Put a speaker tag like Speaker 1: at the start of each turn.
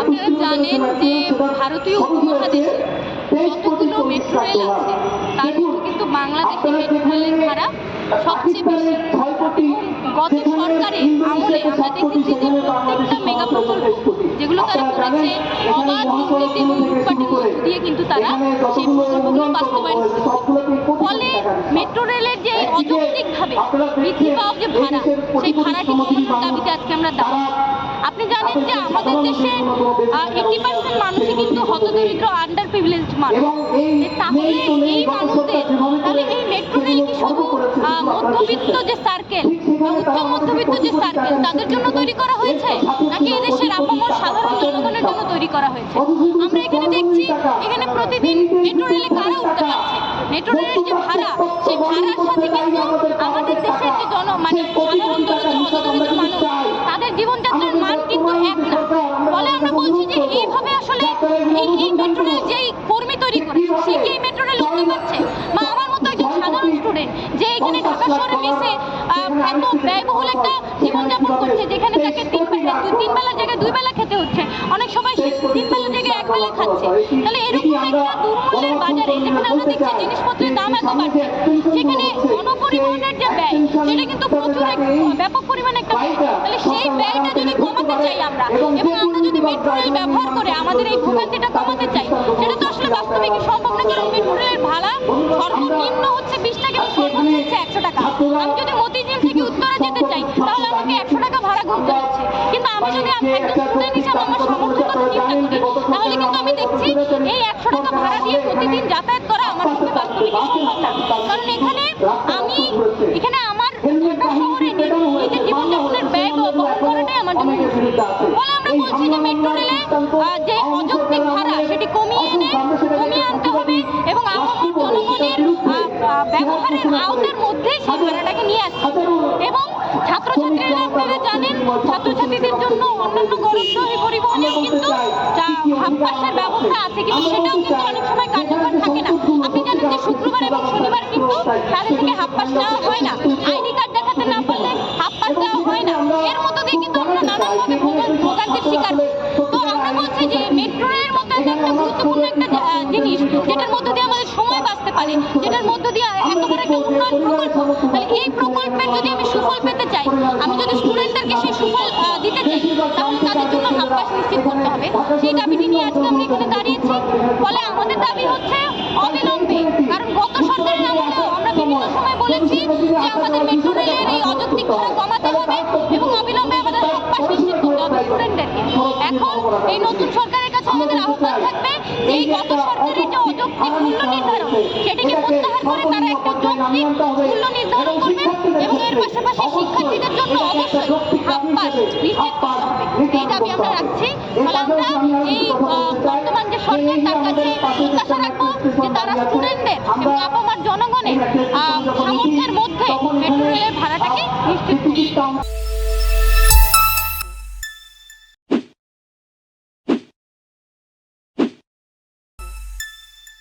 Speaker 1: আপনারা জানেন যে ভারতীয় উপমহাদেশে যতগুলো মেট্রো রেল আছে তার মধ্যে কিন্তু বাংলাদেশে মেট্রো রেলের ভাড়া সবচেয়ে বেশি। গত সরকারের আমলে আমরা দেখেছি যে প্রত্যেকটা মেগা প্রকল্প যেগুলো তারা করেছে অবাধ দুর্নীতি এবং লুটপাটের মধ্য দিয়ে কিন্তু তারা সেই প্রকল্পগুলো বাস্তবায়ন করেছে। ফলে মেট্রো রেলের যে অযৌক্তিকভাবে বৃদ্ধি পাওয়া যে ভাড়া, সেই ভাড়াটি কমানোর দাবিতে আজকে আমরা দাঁড়াই। আপনি জানেন যে আমাদের দেশে 80% মানুষই কিন্তু হতদরিদ্র আন্ডার প্রিভিলেজড মানুষ। তাহলে এই মানুষদের তাহলে এই মেট্রো রেল কি শুধু মধ্যবিত্ত যে সার্কেল বা উচ্চ মধ্যবিত্ত যে সার্কেল তাদের জন্য তৈরি করা হয়েছে, নাকি এদেশের আপামর সাধারণ জনগণের জন্য তৈরি করা হয়েছে? আমরা এখানে দেখছি এখানে প্রতিদিন মেট্রো রেলে কারা উঠতে পারছে। মেট্রো রেলের যে ভাড়া, সেই ভাড়ার সাথে কিন্তু আমাদের দেশের যে সাধারণ হতদরিদ্র মানুষ তাদের জীবনযাত্রার মান কিন্তু এক না। ফলে আমরা বলছি যে এইভাবে আসলে এই মেট্রো রেল যেই কর্মী তৈরি করেছে সে কি এই মেট্রো রেল উঠতে পারছে? বা আমার মতো একজন সাধারণ স্টুডেন্ট যে এখানে ঢাকা শহরে মেসে এত ব্যয়বহুল একটা জীবনযাপন করছে, যেখানে তাকে তিন বেলার জায়গায় 2 বেলা খেতে হচ্ছে, অনেক সময় 3 বেলার জায়গায় 1 বেলা খাচ্ছে। তাহলে এরকম একটা দুর্মূল্যের বাজারে যেখানে আমরা দেখছি জিনিসপত্রের দাম এত বাড়ছে, সেখানে গণপরিবহনের যে ব্যয় সেটা কিন্তু প্রচুর ব্যাপক পরিমাণে একটা ব্যয়। তাহলে সেই ব্যয়টা যদি কমাতে চাই আমরা, এবং আমরা যদি মেট্রো রেল ব্যবহার করে আমাদের এই ভোগান্তিটা কমাতে চাই, সেটা তো আসলে বাস্তবিক সম্ভব না। কারণ মেট্রো রেলের ভাড়া সর্বনিম্ন হচ্ছে 20 টাকা এবং সর্বোচ্চ হচ্ছে 100 টাকা। আমি যদি মতিঝিল থেকে উত্তরা যেতে চাই তাহলে আমাকে 100 টাকা ভাড়া গুনতে হচ্ছে। কিন্তু আমি যদি একটা স্টুডেন্ট হিসাবে আমার সামর্থ্যের কথা চিন্তা করি, তাহলে কিন্তু আমি দেখছি এই 100 টাকা ভাড়া দিয়ে প্রতিদিন যাতায়াত করা আমার পক্ষে বাস্তবিক সম্ভব না। কারণ এখানে আমার ঢাকা শহরে নিজের জীবনযাপনের ব্যয় বহন করাটাই আমার জন্য মুশকিল। ফলে আমরা বলছি যে মেট্রো রেলে যে অযৌক্তিক ভাড়া সেটি কমিয়ে আনতে হবে এবং আপামর জনগণের ব্যবহারের আওতার মধ্যে সেই ভাড়াটাকে নিয়ে আসতে হবে। এবং ছাত্রছাত্রীরা আপনারা জানেন ছাত্রছাত্রীদের জন্য অন্যান্য গণশহী পরিবহনের কিন্তু হাফ পাসের ব্যবস্থা আছে, কিন্তু সেটাও কিন্তু অনেক সময় কার্যকর থাকে না। আপনি জানেন যে শুক্রবার এবং শনিবার কিন্তু তাদের থেকে হাফ পাস নেওয়া হয় না, আইডি কার্ড দেখাতে না পারলে হাফ পাস দেওয়া হয় না। এর মধ্য দিয়ে কিন্তু আমরা নানানভাবে ভোগান্তির শিকার হই। তো আমরা বলছি যে মেট্রো রেলের মতো একটা গুরুত্বপূর্ণ একটা জিনিস যেটার মধ্য দিয়ে আমাদের সময় বাঁচতে পারে, যেটার মধ্য দিয়ে একেবারে একটা উন্নয়ন প্রকল্প, তাহলে এই প্রকল্পের যদি আমি সুফল পেতে চাই, আমি যদি স্টুডেন্টদেরকে সেই সুফল দিতে চাই, তাহলে তাদের জন্য হাফ পাস নিশ্চিত করতে হবে। সেই দাবিটি নিয়ে আজকে আমরা এখানে দাঁড়িয়েছি। ফলে আমাদের দাবি হচ্ছে অবিলম্বে, কারণ গত সরকারের আমলেও আমরা বিভিন্ন সময় বলেছি যে আমাদের মেট্রো রেলের এই অযৌক্তিক ভাড়া কমাতে হবে এবং অবিলম্বে আমাদের হাফ পাস নিশ্চিত করতে হবে স্টুডেন্টদেরকে। এখন এই নতুন সরকারের কাছে আমাদের আহ্বান থাকবে যে এই গত সরকারের যে অযৌক্তিক মূল্য নির্ধারণ সেটিকে প্রত্যাহার করে তারা একটা যৌক্তিক মূল্য নির্ধারণ করবেন এবং এর পাশাপাশি শিক্ষার্থীদের জন্য অবশ্যই হাফ পাস নিশ্চিত করতে হবে। এই দাবি আমরা রাখছি। ফলে আমরা এই বর্তমান যে সরকার তার কাছে প্রত্যাশা রাখবো যে তারা স্টুডেন্টদের এবং আপামর জনগণের সামর্থ্যের মধ্যে মেট্রো রেলের ভাড়াটাকে নিশ্চিত করবে।